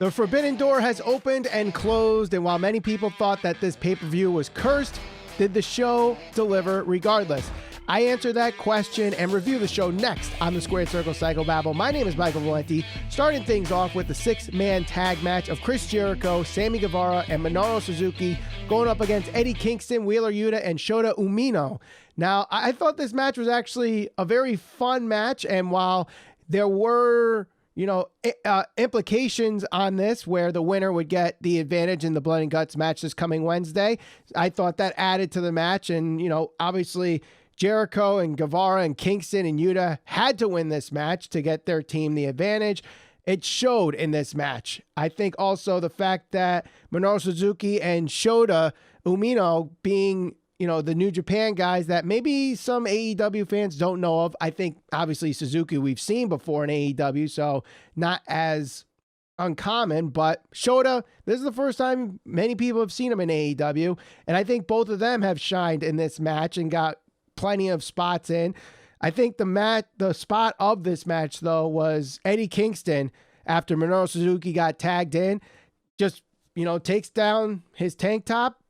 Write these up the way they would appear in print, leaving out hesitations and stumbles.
The Forbidden Door has opened and closed, and while many people thought that this pay-per-view was cursed, did the show deliver regardless? I answer that question and review the show next on the Squared Circle Psychobabble. My name is Michael Valenti, starting things off with the six-man tag match of Chris Jericho, Sammy Guevara, and Minoru Suzuki going up against Eddie Kingston, Wheeler Yuta, and Shota Umino. Now, I thought this match was actually a very fun match, and while there were implications on this where the winner would get the advantage in the Blood and Guts match this coming Wednesday, I thought that added to the match. And, obviously Jericho and Guevara and Kingston and Yuta had to win this match to get their team the advantage. It showed in this match. I think also the fact that Minoru Suzuki and Shota Umino being the New Japan guys that maybe some AEW fans don't know of. I think obviously Suzuki we've seen before in AEW, so not as uncommon, but Shota, this is the first time many people have seen him in AEW, and I think both of them have shined in this match and got plenty of spots in. I think the spot of this match, though, was Eddie Kingston after Minoru Suzuki got tagged in, just, takes down his tank top,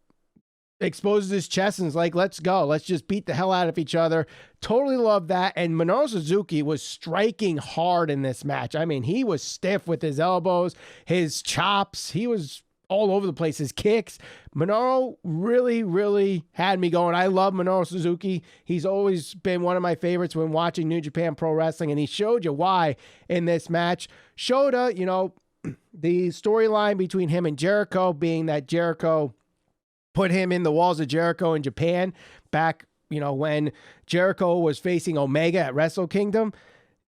exposes his chest, and is like, let's go. Let's just beat the hell out of each other. Totally love that. And Minoru Suzuki was striking hard in this match. I mean, he was stiff with his elbows, his chops. He was all over the place, his kicks. Minoru really, really had me going. I love Minoru Suzuki. He's always been one of my favorites when watching New Japan Pro Wrestling, and he showed you why in this match. Shota, the storyline between him and Jericho being that Jericho put him in the walls of Jericho in Japan back, when Jericho was facing Omega at Wrestle Kingdom.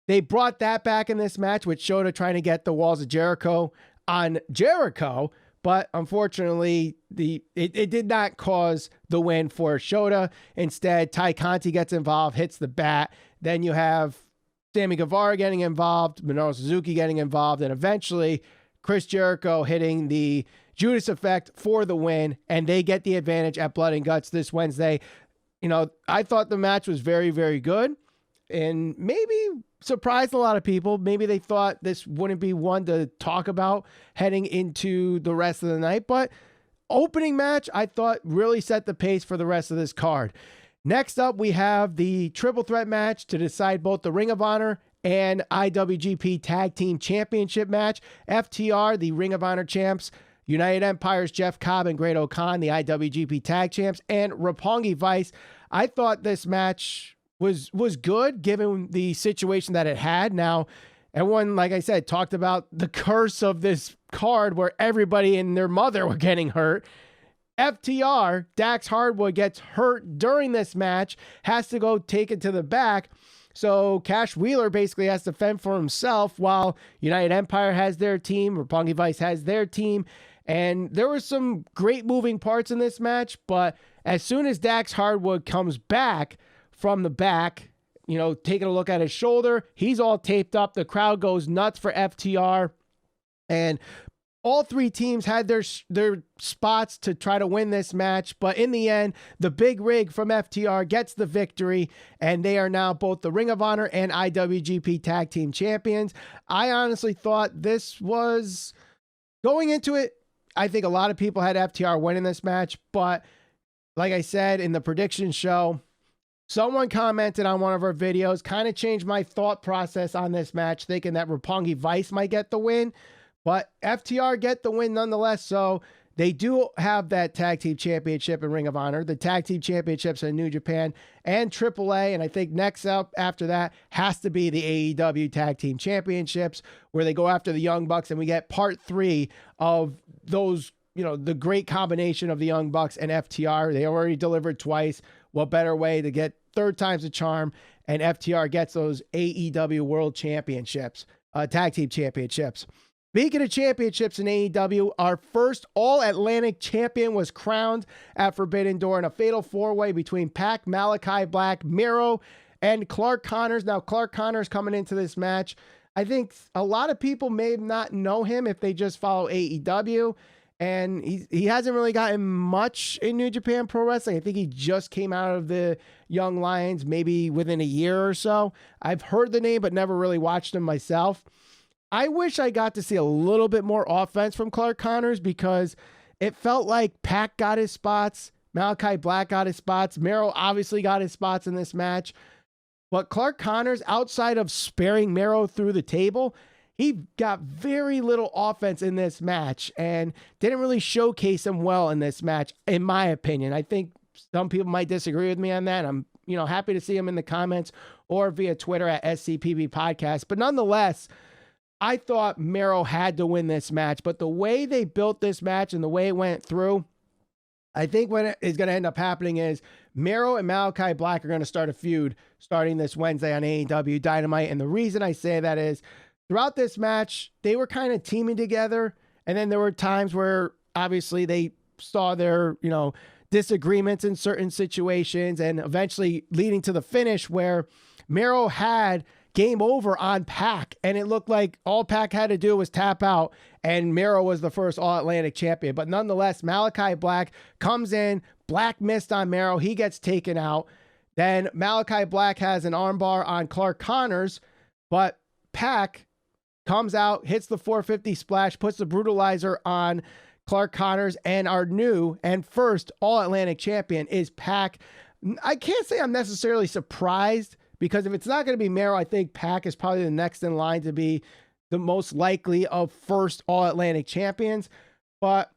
They brought that back in this match with Shota trying to get the walls of Jericho on Jericho, but unfortunately, it did not cause the win for Shota. Instead, Ty Conti gets involved, hits the bat. Then you have Sammy Guevara getting involved, Minoru Suzuki getting involved, and eventually Chris Jericho hitting the Judas Effect for the win, and they get the advantage at Blood and Guts this Wednesday. I thought the match was very, very good and maybe surprised a lot of people. Maybe they thought this wouldn't be one to talk about heading into the rest of the night, but opening match, I thought really set the pace for the rest of this card. Next up, we have the triple threat match to decide both the Ring of Honor and IWGP Tag Team Championship match. FTR, the Ring of Honor champs, United Empire's Jeff Cobb and Great O'Khan, the IWGP Tag Champs, and Roppongi Vice. I thought this match was good given the situation that it had. Now, everyone, like I said, talked about the curse of this card where everybody and their mother were getting hurt. FTR, Dax Hardwood, gets hurt during this match, has to go take it to the back. So Cash Wheeler basically has to fend for himself while United Empire has their team, Roppongi Vice has their team. And there were some great moving parts in this match, but as soon as Dax Hardwood comes back from the back, taking a look at his shoulder, he's all taped up. The crowd goes nuts for FTR. And all three teams had their spots to try to win this match, but in the end, the big rig from FTR gets the victory, and they are now both the Ring of Honor and IWGP Tag Team Champions. I honestly thought this was, going into it, I think a lot of people had FTR winning this match, but like I said in the prediction show, someone commented on one of our videos, kind of changed my thought process on this match, thinking that Roppongi Vice might get the win. But FTR get the win nonetheless, so they do have that Tag Team Championship in Ring of Honor, the Tag Team Championships in New Japan and AAA, and I think next up after that has to be the AEW Tag Team Championships, where they go after the Young Bucks, and we get part 3 of those, the great combination of the Young Bucks and FTR. They already delivered twice. What better way to get third time's the charm, and FTR gets those AEW World Championships, Tag Team Championships. Speaking of championships in AEW, our first All-Atlantic champion was crowned at Forbidden Door in a fatal four-way between Pac, Malachi Black, Miro, and Clark Connors. Now, Clark Connors coming into this match, I think a lot of people may not know him if they just follow AEW, and he hasn't really gotten much in New Japan Pro Wrestling. I think he just came out of the Young Lions maybe within a year or so. I've heard the name, but never really watched him myself. I wish I got to see a little bit more offense from Clark Connors, because it felt like Pac got his spots, Malachi Black got his spots, Mero obviously got his spots in this match. But Clark Connors, outside of sparing Mero through the table, he got very little offense in this match and didn't really showcase him well in this match, in my opinion. I think some people might disagree with me on that. I'm, happy to see him in the comments or via Twitter at SCPB Podcast. But nonetheless, I thought Mero had to win this match. But the way they built this match and the way it went through, I think what is going to end up happening is Mero and Malachi Black are going to start a feud starting this Wednesday on AEW Dynamite. And the reason I say that is throughout this match, they were kind of teaming together. And then there were times where obviously they saw their, disagreements in certain situations, and eventually leading to the finish where Mero had game over on Pac, and it looked like all Pac had to do was tap out, and Mero was the first All-Atlantic champion. But nonetheless, Malachi Black comes in, Black missed on Mero, he gets taken out. Then Malachi Black has an armbar on Clark Connors, but Pac comes out, hits the 450 splash, puts the brutalizer on Clark Connors, and our new and first All-Atlantic champion is Pac. I can't say I'm necessarily surprised, because if it's not going to be Mero, I think Pac is probably the next in line to be the most likely of first All-Atlantic champions. But,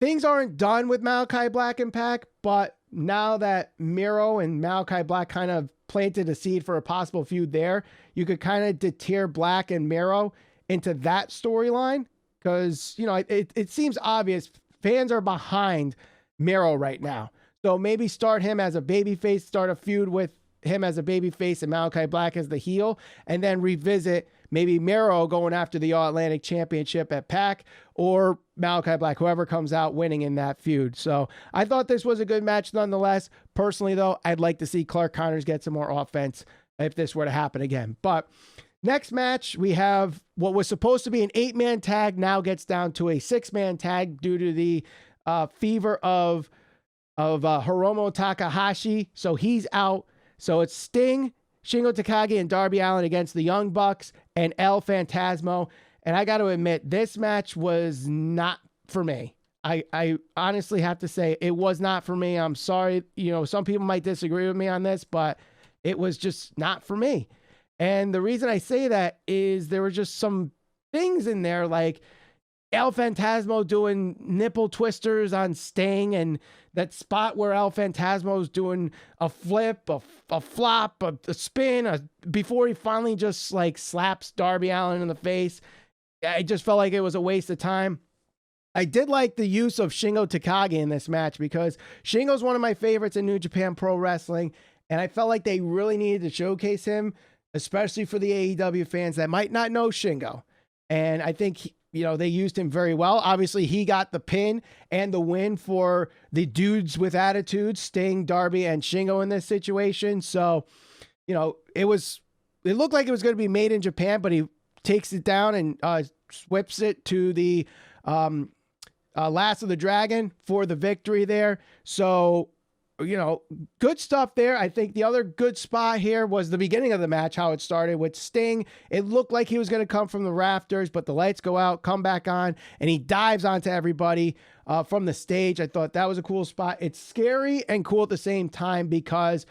things aren't done with Malachi Black and Pac, but now that Mero and Malachi Black kind of planted a seed for a possible feud there, you could kind of deter Black and Mero into that storyline, because, it seems obvious fans are behind Mero right now. So maybe start him as a babyface, start a feud with him as a babyface and Malachi Black as the heel, and then revisit maybe Mero going after the All-Atlantic Championship at PAC, or Malachi Black, whoever comes out winning in that feud. So I thought this was a good match nonetheless. Personally, though, I'd like to see Clark Connors get some more offense if this were to happen again. But next match, we have what was supposed to be an 8-man tag, now gets down to a 6-man tag due to the fever of Hiromu Takahashi. So he's out. So it's Sting, Shingo Takagi, and Darby Allin against the Young Bucks and El Phantasmo. And I got to admit, this match was not for me. I honestly have to say it was not for me. I'm sorry. Some people might disagree with me on this, but it was just not for me. And the reason I say that is there were just some things in there, like El Phantasmo doing nipple twisters on Sting, and that spot where El Phantasmo's doing a flip, a flop, a spin, before he finally just like slaps Darby Allin in the face. I just felt like it was a waste of time. I did like the use of Shingo Takagi in this match, because Shingo's one of my favorites in New Japan Pro Wrestling, and I felt like they really needed to showcase him, especially for the AEW fans that might not know Shingo. And I think, they used him very well. Obviously, he got the pin and the win for the dudes with attitude, Sting, Darby, and Shingo in this situation. So, it looked like it was going to be made in Japan, but he takes it down and whips it to the Last of the Dragon for the victory there. So, good stuff there. I think the other good spot here was the beginning of the match, how it started with Sting. It looked like he was going to come from the rafters, but the lights go out, come back on, and he dives onto everybody from the stage. I thought that was a cool spot. It's scary and cool at the same time, because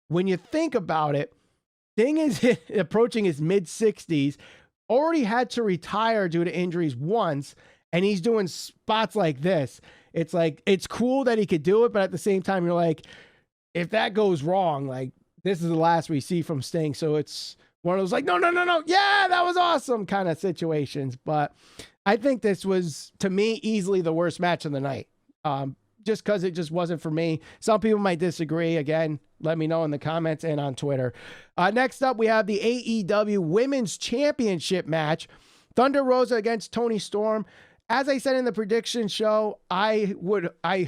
when you think about it, Sting is approaching his mid-60s, already had to retire due to injuries once, and he's doing spots like this. It's like, it's cool that he could do it, but at the same time, you're like, if that goes wrong, like, this is the last we see from Sting. So it's one of those like, no. Yeah, that was awesome kind of situations. But I think this was, to me, easily the worst match of the night. Just because it just wasn't for me. Some people might disagree. Again, let me know in the comments and on Twitter. Next up, we have the AEW Women's Championship match. Thunder Rosa against Toni Storm. As I said in the prediction show, I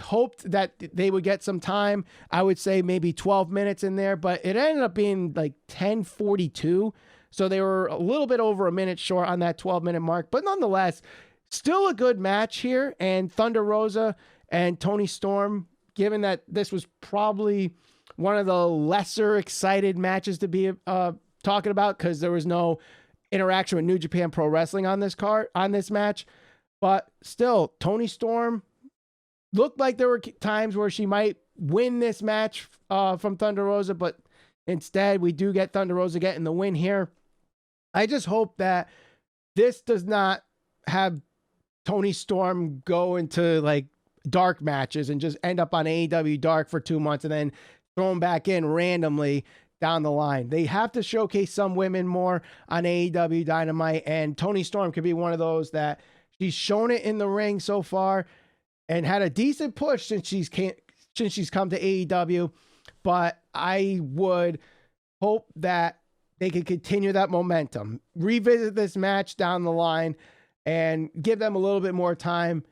hoped that they would get some time. I would say maybe 12 minutes in there, but it ended up being like 10:42. So they were a little bit over a minute short on that 12-minute mark, but nonetheless, still a good match here. And Thunder Rosa and Toni Storm, given that this was probably one of the lesser excited matches to be talking about, because there was no interaction with New Japan Pro Wrestling on this match. But still, Toni Storm looked like there were times where she might win this match from Thunder Rosa, but instead we do get Thunder Rosa getting the win here. I just hope that this does not have Toni Storm go into like dark matches and just end up on AEW Dark for 2 months and then thrown back in randomly down the line. They have to showcase some women more on AEW Dynamite, and Toni Storm could be one of those that she's shown it in the ring so far and had a decent push since she's come to AEW. But I would hope that they could continue that momentum, revisit this match down the line, and give them a little bit more time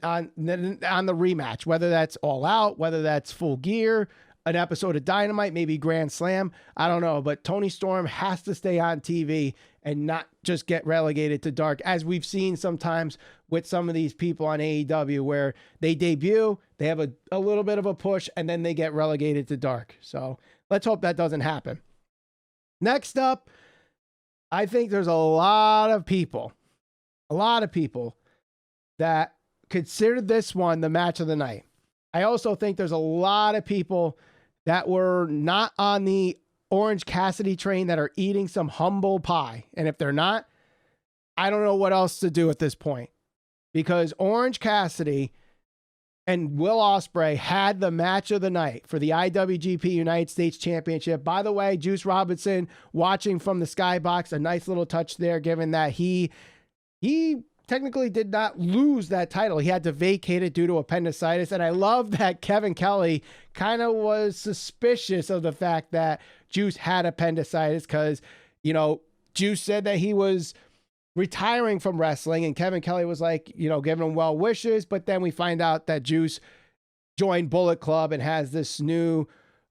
on the rematch, whether that's All Out, whether that's Full Gear, an episode of Dynamite, maybe Grand Slam. I don't know, but Toni Storm has to stay on TV and not just get relegated to dark, as we've seen sometimes with some of these people on AEW, where they debut, they have a little bit of a push, and then they get relegated to dark. So let's hope that doesn't happen. Next up, I think there's a lot of people that consider this one the match of the night. I also think there's a lot of people that were not on the Orange Cassidy train that are eating some humble pie. And if they're not, I don't know what else to do at this point, because Orange Cassidy and Will Ospreay had the match of the night for the IWGP United States Championship. By the way, Juice Robinson watching from the skybox, a nice little touch there, given that he technically did not lose that title. He had to vacate it due to appendicitis. And I love that Kevin Kelly kind of was suspicious of the fact that Juice had appendicitis, because, you know, Juice said that he was retiring from wrestling, and Kevin Kelly was like, you know, giving him well wishes. But then we find out that Juice joined Bullet Club and has this new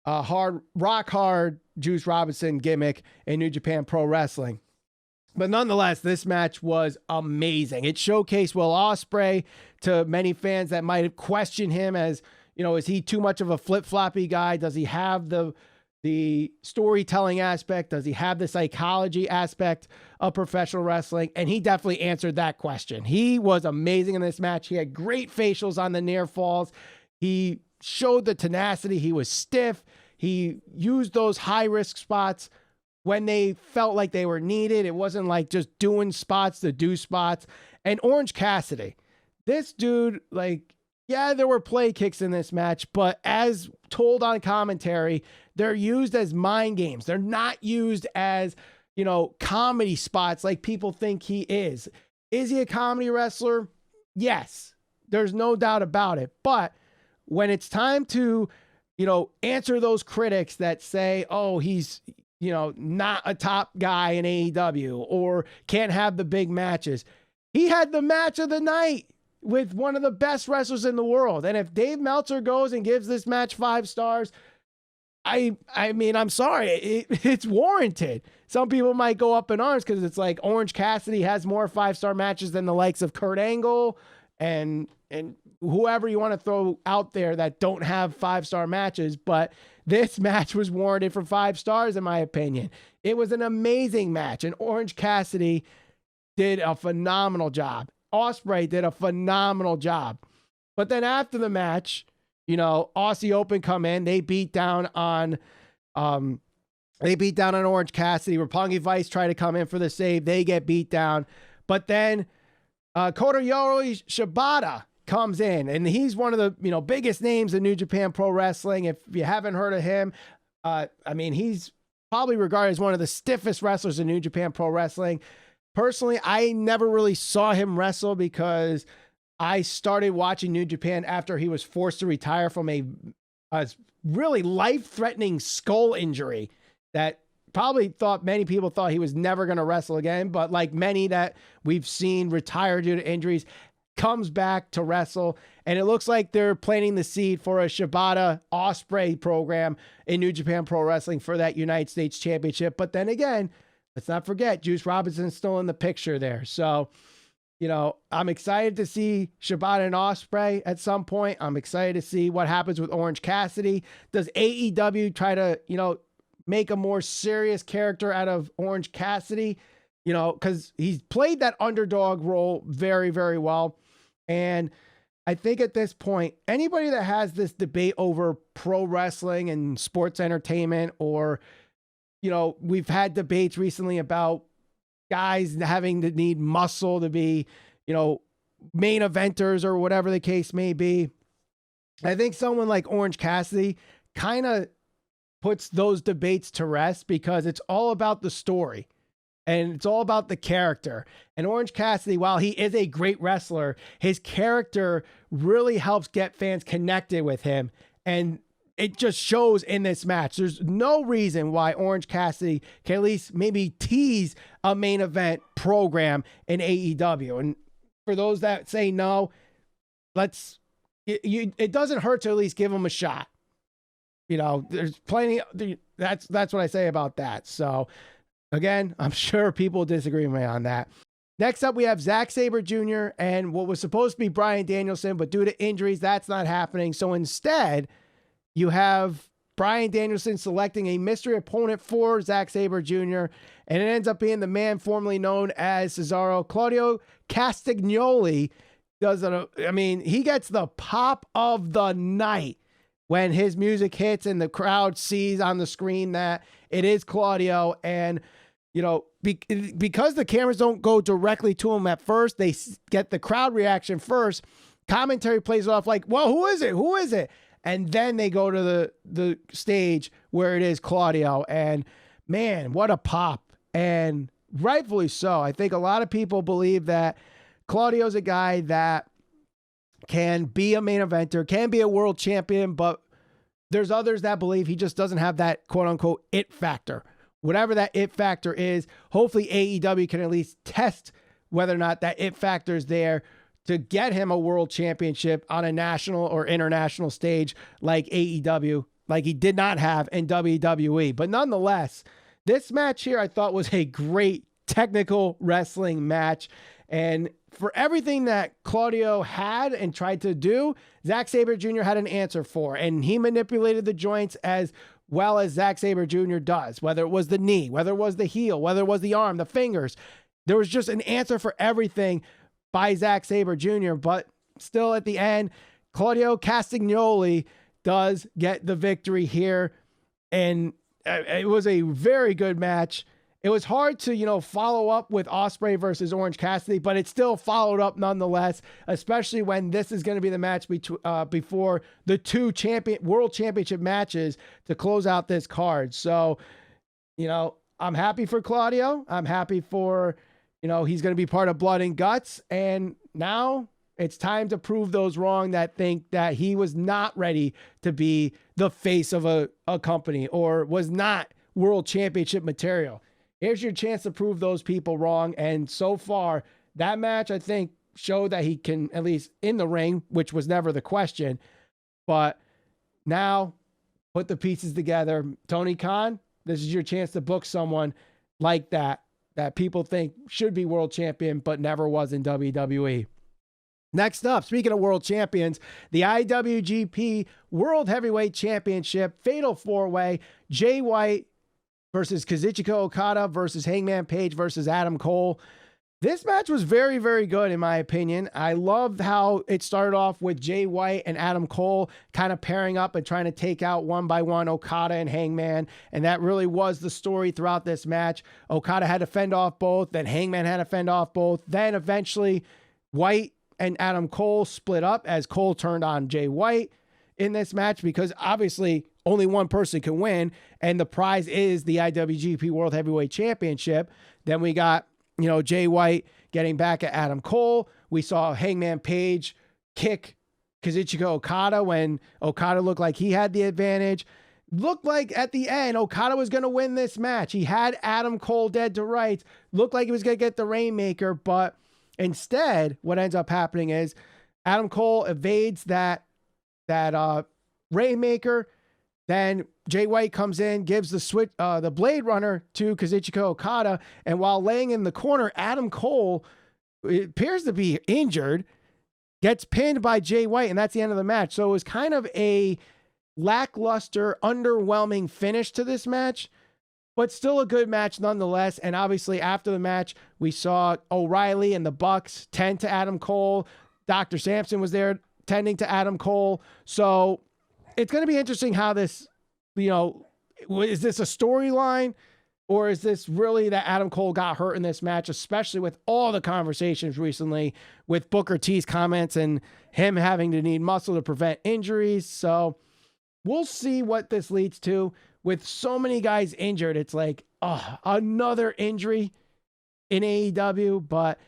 rock hard Juice Robinson gimmick in New Japan Pro Wrestling. But nonetheless, this match was amazing. It showcased Will Ospreay to many fans that might have questioned him as, you know, is he too much of a flip-floppy guy? Does he have the storytelling aspect? Does he have the psychology aspect of professional wrestling? And he definitely answered that question. He was amazing in this match. He had great facials on the near falls. He showed the tenacity. He was stiff. He used those high-risk spots when they felt like they were needed. It wasn't like just doing spots to do spots. And Orange Cassidy, this dude, like, yeah, there were play kicks in this match, but as told on commentary, they're used as mind games. They're not used as, you know, comedy spots like people think he is. Is he a comedy wrestler? Yes, there's no doubt about it. But when it's time to, you know, answer those critics that say, oh, he's, you know, not a top guy in AEW or can't have the big matches, he had the match of the night with one of the best wrestlers in the world. And if Dave Meltzer goes and gives this match 5 stars, I mean, I'm sorry, it's warranted. Some people might go up in arms because it's like Orange Cassidy has more 5-star matches than the likes of Kurt Angle and whoever you want to throw out there that don't have 5-star matches. But this match was warranted for 5 stars, in my opinion. It was an amazing match, and Orange Cassidy did a phenomenal job. Ospreay did a phenomenal job. But then after the match, you know, Aussie Open come in. They beat down on Orange Cassidy. Roppongi Vice try to come in for the save. They get beat down. But then Kotoyori Shibata comes in, and he's one of the, you know, biggest names in New Japan Pro Wrestling. If you haven't heard of him, I mean, he's probably regarded as one of the stiffest wrestlers in New Japan Pro Wrestling. Personally, I never really saw him wrestle because I started watching New Japan after he was forced to retire from a really life-threatening skull injury that many people thought he was never going to wrestle again. But like many that we've seen retire due to injuries, comes back to wrestle. And it looks like they're planting the seed for a Shibata Ospreay program in New Japan Pro Wrestling for that United States Championship. But then again, let's not forget, Juice Robinson's still in the picture there. So, you know, I'm excited to see Shibata and Ospreay at some point. I'm excited to see what happens with Orange Cassidy. Does AEW try to, you know, make a more serious character out of Orange Cassidy? you know, because he's played that underdog role very, very well. And I think at this point, anybody that has this debate over pro wrestling and sports entertainment, or, you know, we've had debates recently about guys having to need muscle to be, you know, main eventers or whatever the case may be. I think someone like Orange Cassidy kind of puts those debates to rest, because it's all about the story and it's all about the character. And Orange Cassidy, while he is a great wrestler, his character really helps get fans connected with him. And it just shows in this match. There's no reason why Orange Cassidy can at least maybe tease a main event program in AEW. And for those that say no, it doesn't hurt to at least give him a shot. You know, there's plenty. That's what I say about that. So again, I'm sure people disagree with me on that. Next up, we have Zack Sabre Jr. and what was supposed to be Bryan Danielson, but due to injuries, that's not happening. So instead, you have Bryan Danielson selecting a mystery opponent for Zack Sabre Jr., and it ends up being the man formerly known as Cesaro. Claudio Castagnoli he gets the pop of the night when his music hits and the crowd sees on the screen that it is Claudio. And, you know, because the cameras don't go directly to him at first, they get the crowd reaction first. Commentary plays it off like, well, who is it? Who is it? And then they go to the stage where it is Claudio. And man, what a pop. And rightfully so. I think a lot of people believe that Claudio's a guy that can be a main eventer, can be a world champion, but there's others that believe he just doesn't have that quote unquote it factor. Whatever that it factor is, hopefully AEW can at least test whether or not that it factor is there to get him a world championship on a national or international stage like AEW, like he did not have in WWE. But nonetheless, this match here I thought was a great technical wrestling match. And for everything that Claudio had and tried to do, Zack Sabre Jr. had an answer for, and he manipulated the joints as well as Zack Sabre Jr. does, whether it was the knee, whether it was the heel, whether it was the arm, the fingers. There was just an answer for everything by Zack Sabre Jr., but still at the end, Claudio Castagnoli does get the victory here, and it was a very good match. It was hard to, you know, follow up with Ospreay versus Orange Cassidy, but it still followed up nonetheless, especially when this is going to be the match before the two world championship matches to close out this card. So, you know, I'm happy for Claudio. I'm happy for, you know, he's going to be part of Blood and Guts. And now it's time to prove those wrong that think that he was not ready to be the face of a company or was not world championship material. Here's your chance to prove those people wrong. And so far, that match, I think, showed that he can, at least in the ring, which was never the question. But now, put the pieces together. Tony Khan, this is your chance to book someone like that people think should be world champion, but never was in WWE. Next up, speaking of world champions, the IWGP World Heavyweight Championship, Fatal 4-Way, Jay White versus Kazuchika Okada versus Hangman Page versus Adam Cole. This match was very, very good in my opinion. I loved how it started off with Jay White and Adam Cole kind of pairing up and trying to take out one by one Okada and Hangman. And that really was the story throughout this match. Okada had to fend off both, then Hangman had to fend off both. Then eventually White and Adam Cole split up as Cole turned on Jay White in this match, because obviously only one person can win, and the prize is the IWGP World Heavyweight Championship. Then we got, you know, Jay White getting back at Adam Cole. We saw Hangman Page kick Kazuchika Okada when Okada looked like he had the advantage. Looked like at the end, Okada was going to win this match. He had Adam Cole dead to rights. Looked like he was going to get the Rainmaker, but instead, what ends up happening is Adam Cole evades that Rainmaker. Then Jay White comes in, gives the Blade Runner to Kazuchika Okada, and while laying in the corner, Adam Cole, it appears to be injured, gets pinned by Jay White, and that's the end of the match. So it was kind of a lackluster, underwhelming finish to this match. but still a good match nonetheless. And obviously after the match, we saw O'Reilly and the Bucks tend to Adam Cole. Dr. Sampson was there tending to Adam Cole. So it's going to be interesting how this, is this a storyline, or is this really that Adam Cole got hurt in this match, especially with all the conversations recently with Booker T's comments and him having to need muscle to prevent injuries. So we'll see what this leads to. With so many guys injured, it's like, another injury in AEW. But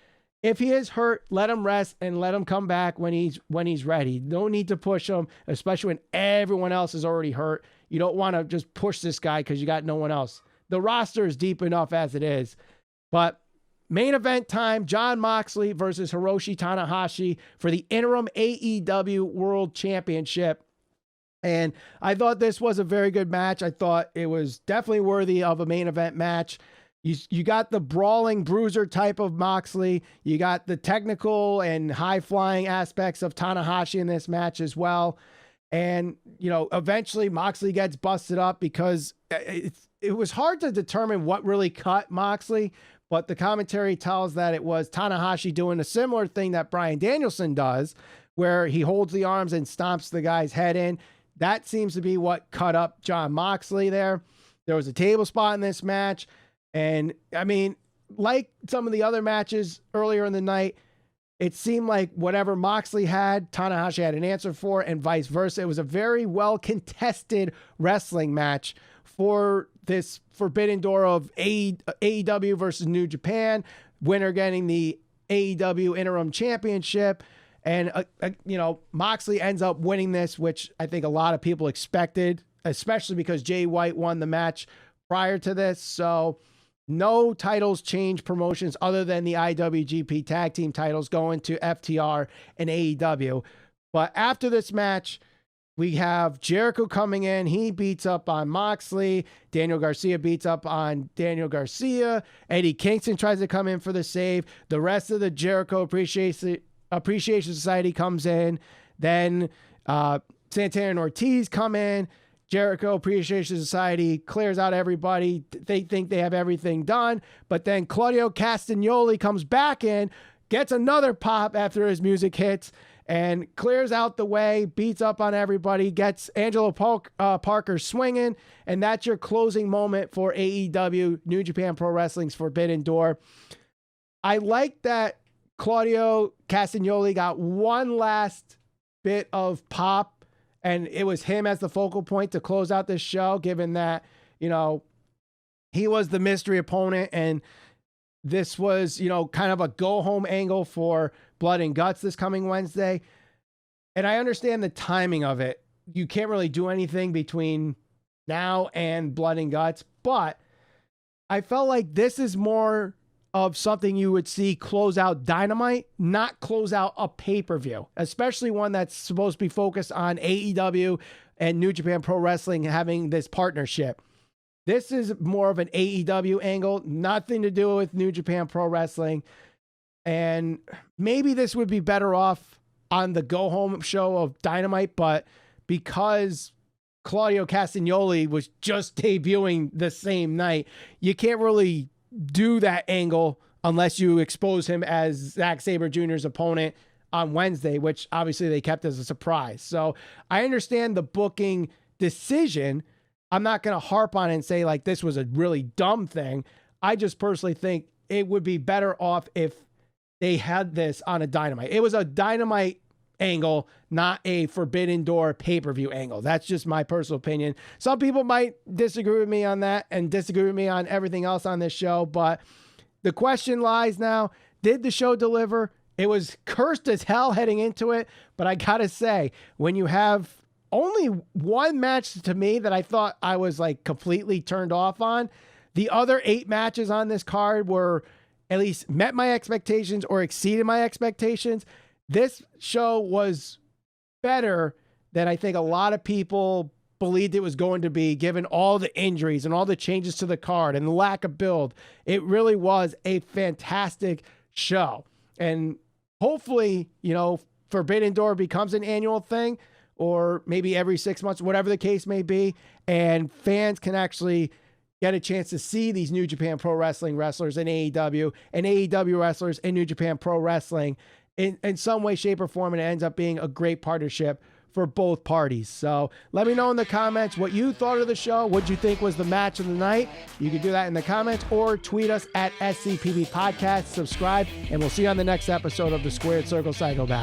if he is hurt, let him rest and let him come back when he's ready. No need to push him, especially when everyone else is already hurt. You don't want to just push this guy because you got no one else. The roster is deep enough as it is. But main event time, Jon Moxley versus Hiroshi Tanahashi for the interim AEW World Championship. And I thought this was a very good match. I thought it was definitely worthy of a main event match. You got the brawling bruiser type of Moxley. You got the technical and high-flying aspects of Tanahashi in this match as well. And, eventually Moxley gets busted up because it was hard to determine what really cut Moxley, but the commentary tells that it was Tanahashi doing a similar thing that Bryan Danielson does, where he holds the arms and stomps the guy's head in. That seems to be what cut up Jon Moxley there. There was a table spot in this match. And I mean, like some of the other matches earlier in the night, it seemed like whatever Moxley had, Tanahashi had an answer for, and vice versa. It was a very well contested wrestling match for this Forbidden Door of AEW versus New Japan, winner getting the AEW interim championship. And, Moxley ends up winning this, which I think a lot of people expected, especially because Jay White won the match prior to this. So no titles change promotions other than the IWGP tag team titles going to FTR and AEW. But after this match, we have Jericho coming in. He beats up on Moxley. Daniel Garcia beats up on Daniel Garcia. Eddie Kingston tries to come in for the save. The rest of the Jericho Appreciation Society comes in. Then Santana and Ortiz come in. Jericho Appreciation Society clears out everybody. They think they have everything done. But then Claudio Castagnoli comes back in, gets another pop after his music hits, and clears out the way, beats up on everybody, gets Angelo Parker swinging, and that's your closing moment for AEW, New Japan Pro Wrestling's Forbidden Door. I like that Claudio Castagnoli got one last bit of pop, and it was him as the focal point to close out this show, given that, he was the mystery opponent, and this was, kind of a go-home angle for Blood and Guts this coming Wednesday. And I understand the timing of it. You can't really do anything between now and Blood and Guts, but I felt like this is more of something you would see close out Dynamite, not close out a pay-per-view, especially one that's supposed to be focused on AEW and New Japan Pro Wrestling having this partnership. This is more of an AEW angle, nothing to do with New Japan Pro Wrestling. And maybe this would be better off on the go-home show of Dynamite, but because Claudio Castagnoli was just debuting the same night, you can't really do that angle unless you expose him as Zack Sabre Jr.'s opponent on Wednesday, which obviously they kept as a surprise. So I understand the booking decision. I'm not going to harp on it and say like this was a really dumb thing. I just personally think it would be better off if they had this on a Dynamite. It was a Dynamite angle, not a Forbidden Door pay-per-view angle. That's just my personal opinion. Some people might disagree with me on that and disagree with me on everything else on this show, but the question lies now, did the show deliver? It was cursed as hell heading into it, but I gotta say, when you have only one match to me that I thought I was like completely turned off on, the other 8 matches on this card were at least met my expectations or exceeded my expectations. This show was better than I think a lot of people believed it was going to be, given all the injuries and all the changes to the card and the lack of build. It really was a fantastic show. And hopefully, Forbidden Door becomes an annual thing, or maybe every 6 months, whatever the case may be, and fans can actually, get a chance to see these New Japan Pro Wrestling wrestlers in AEW and AEW wrestlers in New Japan Pro Wrestling in some way, shape, or form, and it ends up being a great partnership for both parties. So let me know in the comments what you thought of the show. What you think was the match of the night? You can do that in the comments or tweet us at SCPB Podcast. Subscribe, and we'll see you on the next episode of the Squared Circle Psychopath.